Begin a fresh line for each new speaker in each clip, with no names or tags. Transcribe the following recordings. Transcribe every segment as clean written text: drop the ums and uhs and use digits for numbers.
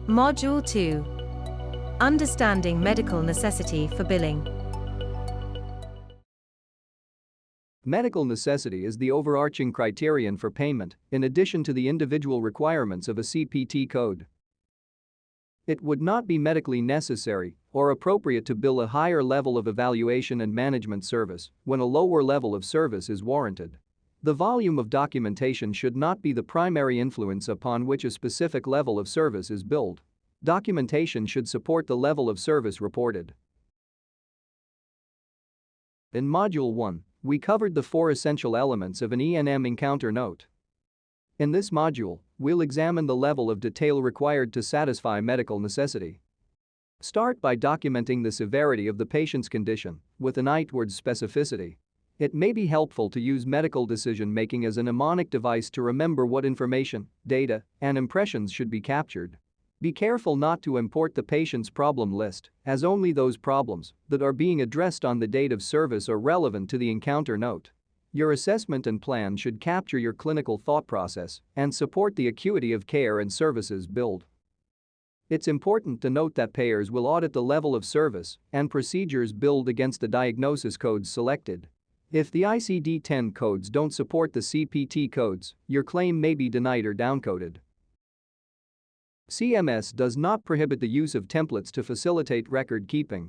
Module 2. Understanding medical necessity for billing.
Medical necessity is the overarching criterion for payment, in addition to the individual requirements of a CPT code. It would not be medically necessary or appropriate to bill a higher level of evaluation and management service when a lower level of service is warranted. The volume of documentation should not be the primary influence upon which a specific level of service is billed. Documentation should support the level of service reported. In Module 1, we covered the 4 essential elements of an E&M encounter note. In this module, we'll examine the level of detail required to satisfy medical necessity. Start by documenting the severity of the patient's condition with an eye towards specificity. It may be helpful to use medical decision-making as a mnemonic device to remember what information, data, and impressions should be captured. Be careful not to import the patient's problem list, as only those problems that are being addressed on the date of service are relevant to the encounter note. Your assessment and plan should capture your clinical thought process and support the acuity of care and services billed. It's important to note that payers will audit the level of service and procedures billed against the diagnosis codes selected. If the ICD-10 codes don't support the CPT codes, your claim may be denied or downcoded. CMS does not prohibit the use of templates to facilitate record keeping.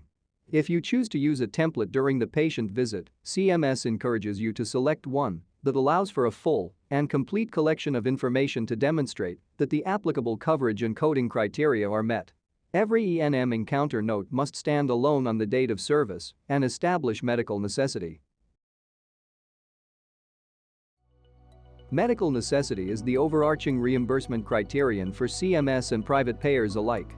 If you choose to use a template during the patient visit, CMS encourages you to select one that allows for a full and complete collection of information to demonstrate that the applicable coverage and coding criteria are met. Every E&M encounter note must stand alone on the date of service and establish medical necessity. Medical necessity is the overarching reimbursement criterion for CMS and private payers alike.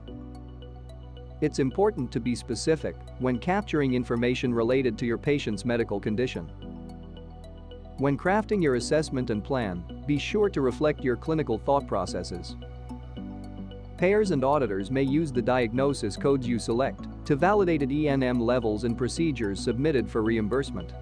It's important to be specific when capturing information related to your patient's medical condition. When crafting your assessment and plan, be sure to reflect your clinical thought processes. Payers and auditors may use the diagnosis codes you select to validate E&M levels and procedures submitted for reimbursement.